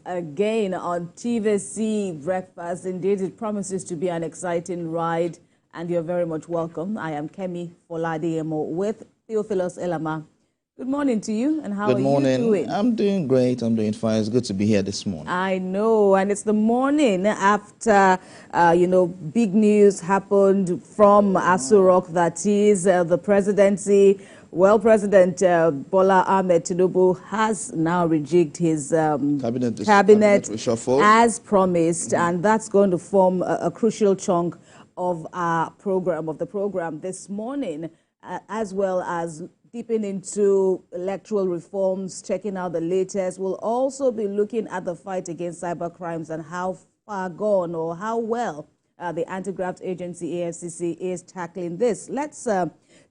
again on TVC Breakfast. Indeed, it promises to be an exciting ride, and you're very much welcome. I am Kemi Foladiemo with Theophilus Elama. Good morning to you, and how are you doing? I'm doing great. I'm doing fine. It's good to be here this morning. I know, and it's the morning after, big news happened from Aso Rock, that is the presidency. Well, President Bola Ahmed Tinubu has now rejigged his cabinet reshuffle as promised, and that's going to form a crucial chunk of our program, this morning, as well as deeping into electoral reforms, checking out the latest. We'll also be looking at the fight against cyber crimes and how far gone or how well the anti-graft agency AFCC is tackling this. Let's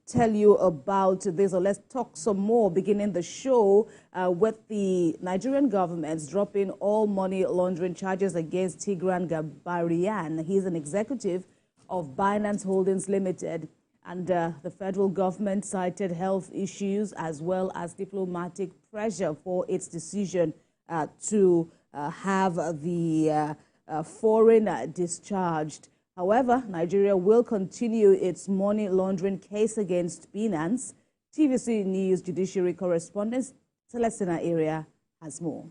tell you about this, or let's talk some more, beginning the show with the Nigerian government dropping all money laundering charges against Tigran Gambaryan. He's an executive of Binance Holdings Limited. And the federal government cited health issues as well as diplomatic pressure for its decision to have the foreign discharged. However, Nigeria will continue its money laundering case against Binance. TVC News judiciary correspondent Celestina Area has more.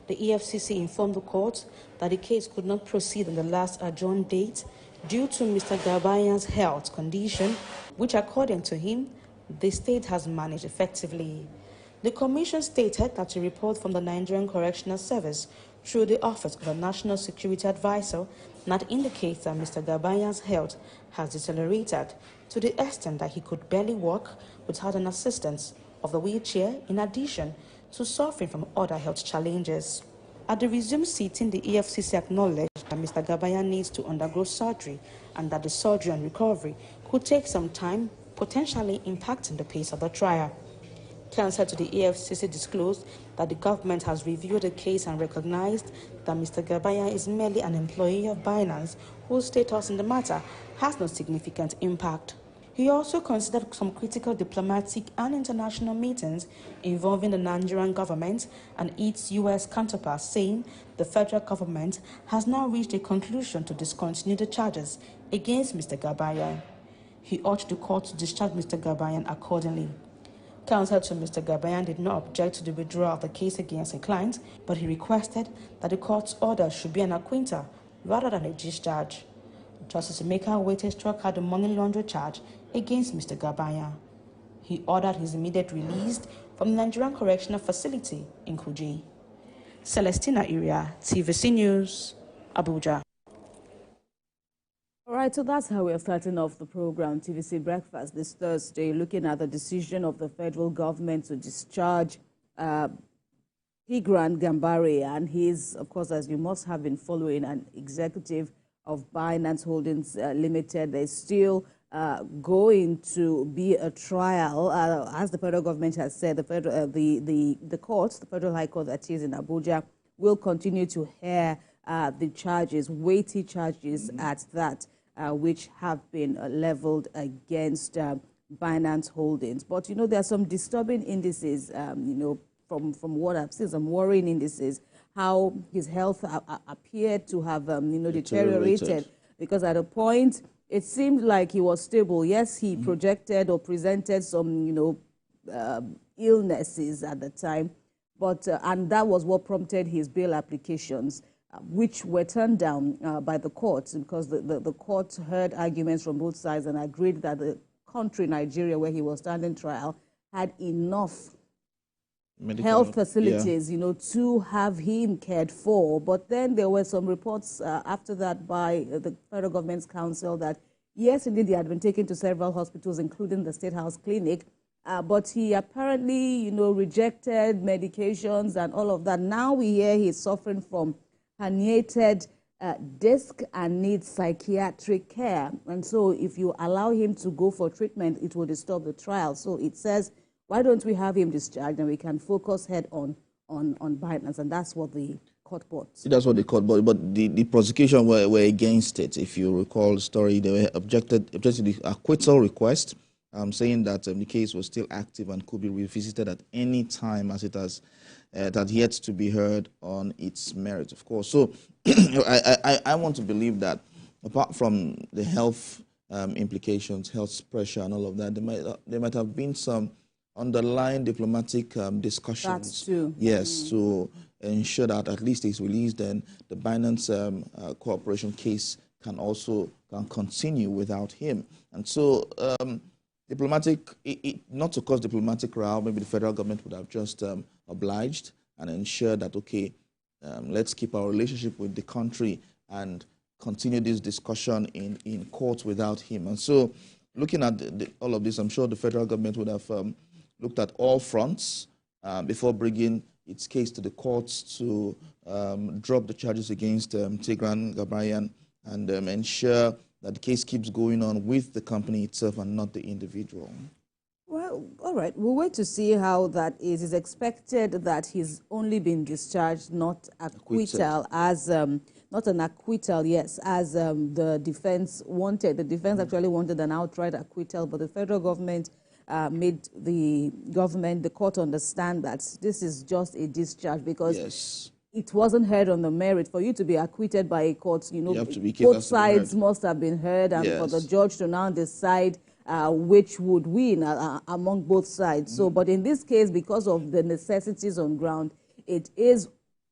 The EFCC informed the court that the case could not proceed on the last adjourned date due to Mr. Gambaryan's health condition, which, according to him, the state has managed effectively. The commission stated that a report from the Nigerian Correctional Service through the Office of the National Security Advisor that indicates that Mr. Gambaryan's health has deteriorated to the extent that he could barely walk without an assistance of the wheelchair, in addition to suffering from other health challenges. At the resumed sitting, the EFCC acknowledged that Mr. Gambaryan needs to undergo surgery and that the surgery and recovery could take some time, potentially impacting the pace of the trial. Counsel to the EFCC disclosed that the government has reviewed the case and recognized that Mr. Gambaryan is merely an employee of Binance, whose status in the matter has no significant impact. He also considered some critical diplomatic and international meetings involving the Nigerian government and its U.S. counterparts, saying the federal government has now reached a conclusion to discontinue the charges against Mr. Gambaryan. He urged the court to discharge Mr. Gambaryan accordingly. Counsel to Mr. Gambaryan did not object to the withdrawal of the case against a client, but he requested that the court's order should be an acquittal rather than a discharge. Justice Emeka Wete struck out the money laundering charge against Mr. Gambaryan. He ordered his immediate release from the Nigerian Correctional Facility in Kuje. Celestina Area, TVC News, Abuja. All right, so that's how we're starting off the program, TVC Breakfast, this Thursday, looking at the decision of the federal government to discharge Tigran Gambaryan. He's, of course, as you must have been following, an executive of Binance Holdings Limited. There's still going to be a trial, as the federal government has said. The courts, the Federal High Court that is in Abuja, will continue to hear the charges, weighty charges at that, which have been leveled against Binance Holdings. But there are some disturbing indices, from what I've seen, some worrying indices, how his health appeared to have, deteriorated, because at a point it seemed like he was stable. Yes, he projected or presented some, illnesses at the time, but and that was what prompted his bail applications, which were turned down by the courts, because the court heard arguments from both sides and agreed that the country, Nigeria, where he was standing trial, had enough health facilities, to have him cared for. But then there were some reports after that by the federal government's counsel that, yes, indeed, he had been taken to several hospitals, including the State House Clinic, but he apparently, rejected medications and all of that. Now we hear he's suffering from herniated disc and needs psychiatric care. And so if you allow him to go for treatment, it will disturb the trial. So it says, why don't we have him discharged and we can focus head on Binance? And that's what the court bought. That's what the court bought. But the prosecution were against it. If you recall the story, they were objected to the acquittal request, saying that the case was still active and could be revisited at any time, as it has that yet to be heard on its merit, of course. So I want to believe that apart from the health implications, health pressure and all of that, there might have been some underlying diplomatic discussions. That's true. Yes, to ensure that at least he's released, then the Binance cooperation case can continue without him. And so not to cause diplomatic row, maybe the federal government would have just obliged and ensured that, okay, let's keep our relationship with the country and continue this discussion in court without him. And so looking at all of this, I'm sure the federal government would have looked at all fronts before bringing its case to the courts to drop the charges against Tigran Gambaryan and ensure that the case keeps going on with the company itself and not the individual. Well, all right. We'll wait to see how that is. It's expected that he's only been discharged, not acquittal, as not an acquittal, yes, as the defense wanted. The defense actually wanted an outright acquittal, but the federal government made the court understand that this is just a discharge because yes, it wasn't heard on the merit. For you to be acquitted by a court, both sides must have been heard, and for the judge to now decide which would win among both sides. So, but in this case, because of the necessities on ground, it's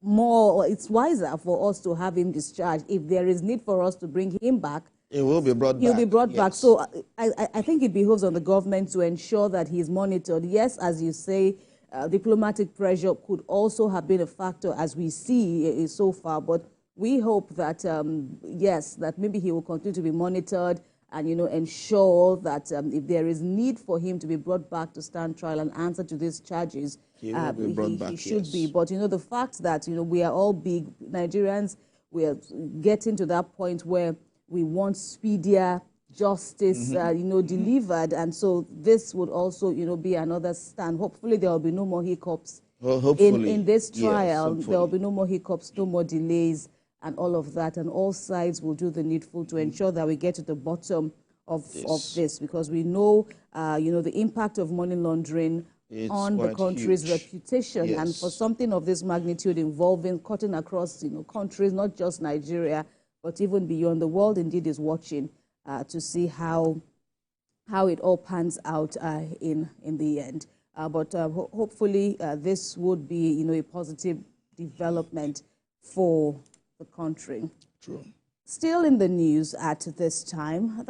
wiser for us to have him discharged. If there is need for us to bring him back, it will be brought back. He'll be brought back. So I think it behoves on the government to ensure that he's monitored. Yes, as you say, diplomatic pressure could also have been a factor as we see so far. But we hope that, yes, that maybe he will continue to be monitored and, ensure that if there is need for him to be brought back to stand trial and answer to these charges, he should be. But, the fact that, we are all big Nigerians, we are getting to that point where we want speedier justice, delivered. And so this would also, be another stand. Hopefully there will be no more hiccups in this trial. Yes, there will be no more hiccups, no more delays and all of that. And all sides will do the needful to ensure that we get to the bottom of this, because we know, the impact of money laundering on the country's reputation. Yes. And for something of this magnitude cutting across, countries, not just Nigeria, but even beyond, the world indeed is watching to see how it all pans out in the end. But hopefully this would be, a positive development for the country. True. Still in the news at this time,